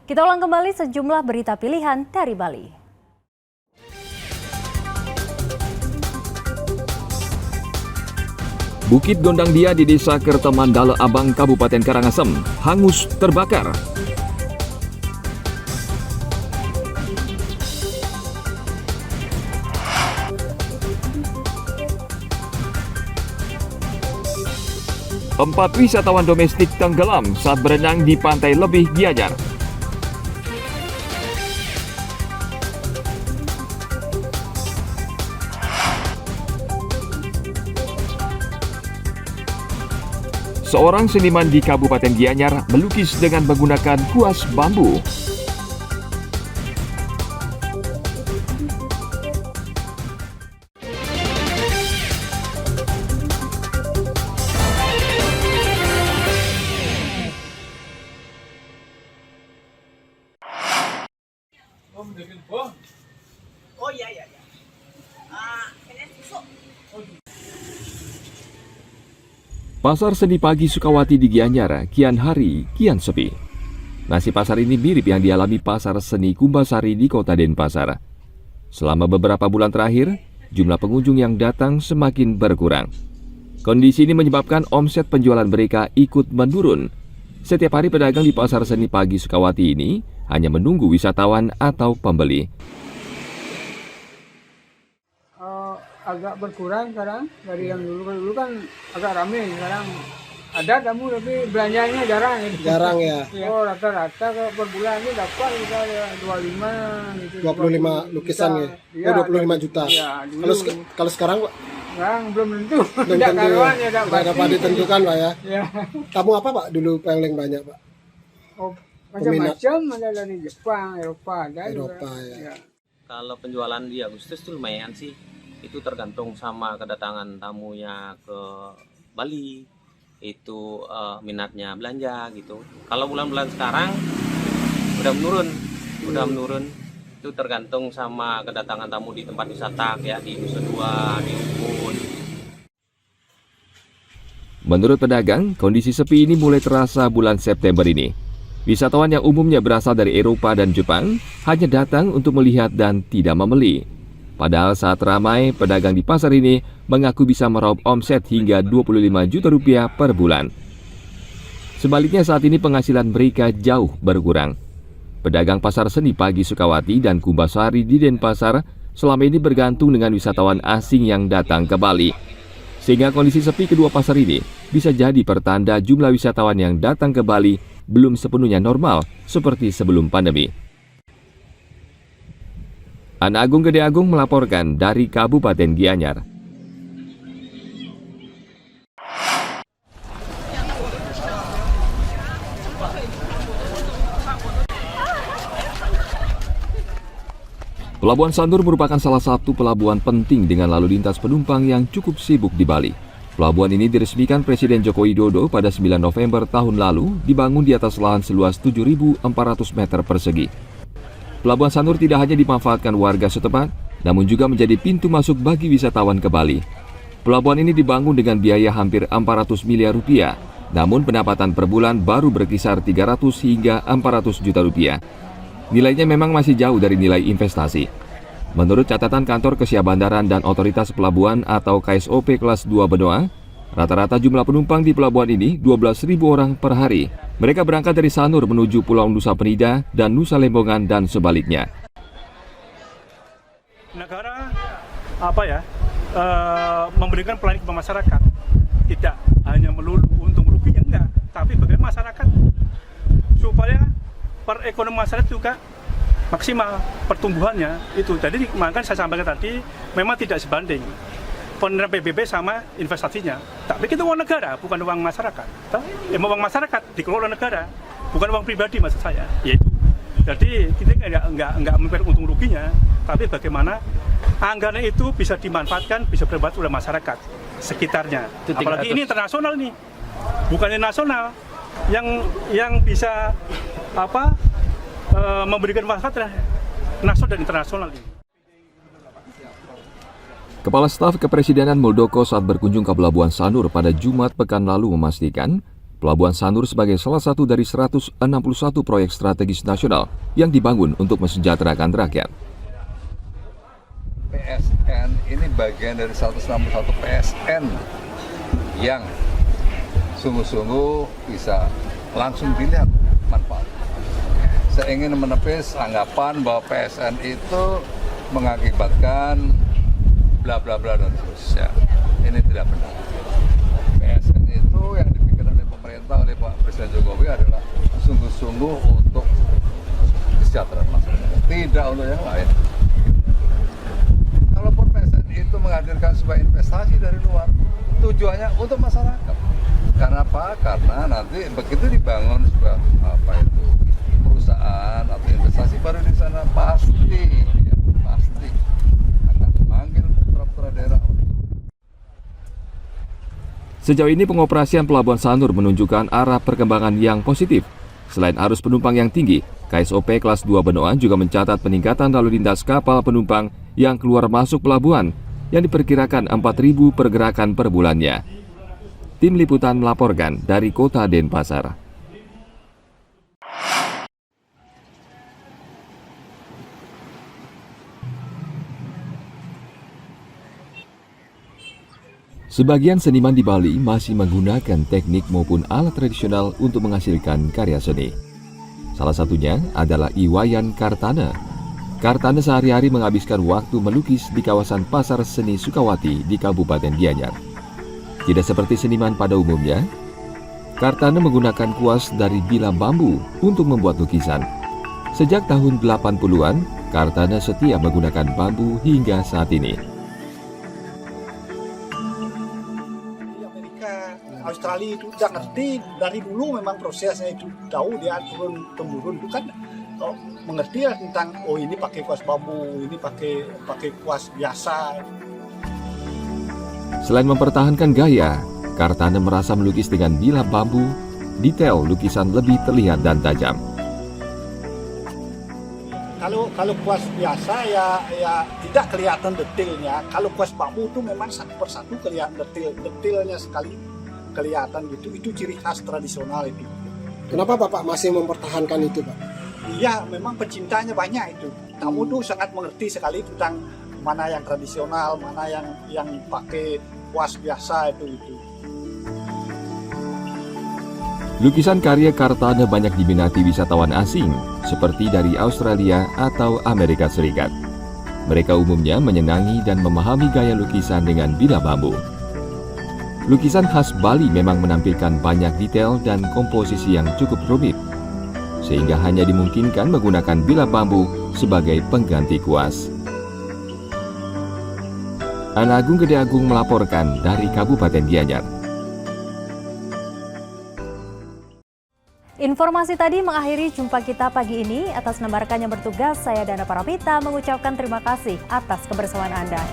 Kita ulang kembali sejumlah berita pilihan dari Bali. Bukit Gondang Dia di Desa Kertemandala Abang, Kabupaten Karangasem, hangus terbakar. Empat wisatawan domestik tenggelam saat berenang di Pantai Lebih Gianyar. Seorang seniman di Kabupaten Gianyar melukis dengan menggunakan kuas bambu. Oh iya. Ini susu. Pasar seni pagi Sukawati di Gianyar kian hari kian sepi. Nasib pasar ini mirip yang dialami pasar seni Kumbasari di kota Denpasar. Selama beberapa bulan terakhir, jumlah pengunjung yang datang semakin berkurang. Kondisi ini menyebabkan omset penjualan mereka ikut menurun. Setiap hari pedagang di pasar seni pagi Sukawati ini hanya menunggu wisatawan atau pembeli. Agak berkurang sekarang dari yang dulu kan agak ramai, sekarang ada tamu tapi belanjanya jarang gitu. Jarang ya. Oh, rata-rata per bulan ini dapat kita 25 gitu. 25 lukisan ya. Iya, Oh, 25 juta. Iya, dulu. Kalau sekarang Pak, Sekarang belum tentu. belum Tidak tentu karuan ya, tidak dapat ditentukan Pak ya. Ya. Tamu apa Pak dulu paling banyak Pak? Oh, macam-macam ada dari Jepang, Eropa ada Eropa juga. ya. Kalau penjualan di Agustus tuh lumayan sih. Itu tergantung sama kedatangan tamunya ke Bali. Itu minatnya belanja gitu. Kalau bulan-bulan sekarang udah menurun. Itu tergantung sama kedatangan tamu di tempat wisata kayak di Nusa Dua, di Ubud. Menurut pedagang, kondisi sepi ini mulai terasa bulan September ini. Wisatawan yang umumnya berasal dari Eropa dan Jepang hanya datang untuk melihat dan tidak membeli. Padahal saat ramai, pedagang di pasar ini mengaku bisa meraup omset hingga 25 juta rupiah per bulan. Sebaliknya saat ini penghasilan mereka jauh berkurang. Pedagang pasar seni pagi Sukawati dan Kumbasari di Denpasar selama ini bergantung dengan wisatawan asing yang datang ke Bali. Sehingga kondisi sepi kedua pasar ini bisa jadi pertanda jumlah wisatawan yang datang ke Bali belum sepenuhnya normal seperti sebelum pandemi. Ana Agung Gede Agung melaporkan dari Kabupaten Gianyar. Pelabuhan Sanur merupakan salah satu pelabuhan penting dengan lalu lintas penumpang yang cukup sibuk di Bali. Pelabuhan ini diresmikan Presiden Joko Widodo pada 9 November tahun lalu, dibangun di atas lahan seluas 7.400 meter persegi. Pelabuhan Sanur tidak hanya dimanfaatkan warga setempat, namun juga menjadi pintu masuk bagi wisatawan ke Bali. Pelabuhan ini dibangun dengan biaya hampir 400 miliar rupiah, namun pendapatan per bulan baru berkisar 300 hingga 400 juta rupiah. Nilainya memang masih jauh dari nilai investasi. Menurut catatan Kantor Kesiabandaran dan Otoritas Pelabuhan atau KSOP kelas 2 Benoa, rata-rata jumlah penumpang di pelabuhan ini 12.000 orang per hari. Mereka berangkat dari Sanur menuju Pulau Nusa Penida dan Nusa Lembongan dan sebaliknya. Negara memberikan pelayanan kepada masyarakat, tidak hanya melulu untung ruginya enggak, tapi bagaimana masyarakat supaya perekonomian masyarakat juga maksimal pertumbuhannya itu. Jadi makanya saya sampaikan tadi memang tidak sebanding penerimaan PBB sama investasinya. Tapi kita uang negara, bukan uang masyarakat. Uang masyarakat dikelola negara, bukan uang pribadi maksud saya. Yaitu. Jadi kita nggak memperhatikan untung ruginya, tapi bagaimana anggaran itu bisa dimanfaatkan, bisa berbuat oleh masyarakat sekitarnya. Apalagi ini internasional nih, bukan nasional yang bisa memberikan manfaat nasional dan internasional ini. Kepala Staf Kepresidenan Muldoko saat berkunjung ke Pelabuhan Sanur pada Jumat pekan lalu memastikan Pelabuhan Sanur sebagai salah satu dari 161 proyek strategis nasional yang dibangun untuk mensejahterakan rakyat. PSN ini bagian dari 161 PSN yang sungguh-sungguh bisa langsung dilihat manfaat. Saya ingin menepis anggapan bahwa PSN itu mengakibatkan bla bla bla dan seterusnya. Ini tidak benar. PSN itu yang dipikirkan oleh pemerintah, oleh Pak Presiden Jokowi adalah sungguh-sungguh untuk kesejahteraan masyarakat, tidak untuk yang lain. Kalaupun PSN itu menghadirkan sebuah investasi dari luar, tujuannya untuk masyarakat. Karena apa? Karena nanti begitu dibangun sebuah perusahaan atau investasi baru di sana pasti akan memanggil putra-putra daerah. Sejauh ini pengoperasian Pelabuhan Sanur menunjukkan arah perkembangan yang positif. Selain arus penumpang yang tinggi, KSOP kelas 2 Benoa juga mencatat peningkatan lalu lintas kapal penumpang yang keluar masuk pelabuhan yang diperkirakan 4.000 pergerakan per bulannya. Tim Liputan melaporkan dari Kota Denpasar. Sebagian seniman di Bali masih menggunakan teknik maupun alat tradisional untuk menghasilkan karya seni. Salah satunya adalah Iwayan Kartana. Kartana sehari-hari menghabiskan waktu melukis di kawasan Pasar Seni Sukawati di Kabupaten Gianyar. Tidak seperti seniman pada umumnya, Kartana menggunakan kuas dari bila bambu untuk membuat lukisan. Sejak tahun 80-an, Kartana setia menggunakan bambu hingga saat ini. Australia itu udah ngerti dari dulu, memang prosesnya itu tahu dia turun-temurun itu kan mengerti lah tentang ini pakai kuas bambu, ini pakai kuas biasa. Selain mempertahankan gaya, Kartana merasa melukis dengan bilah bambu, detail lukisan lebih terlihat dan tajam. Kalau kuas biasa ya tidak kelihatan detailnya. Kalau kuas bambu itu memang satu persatu kelihatan detailnya sekali. Kelihatan gitu, itu ciri khas tradisional itu. Kenapa Bapak masih mempertahankan itu, Pak? Iya, memang pecintanya banyak itu. Kamu tuh sangat mengerti sekali tentang mana yang tradisional, mana yang pakai kuas biasa itu. Lukisan karya Kartana banyak diminati wisatawan asing, seperti dari Australia atau Amerika Serikat. Mereka umumnya menyenangi dan memahami gaya lukisan dengan bilah bambu. Lukisan khas Bali memang menampilkan banyak detail dan komposisi yang cukup rumit, sehingga hanya dimungkinkan menggunakan bilah bambu sebagai pengganti kuas. Ana Agung Gede Agung melaporkan dari Kabupaten Gianyar. Informasi tadi mengakhiri jumpa kita pagi ini. Atas nama rekan yang bertugas, saya Dana Parapita mengucapkan terima kasih atas kebersamaan Anda.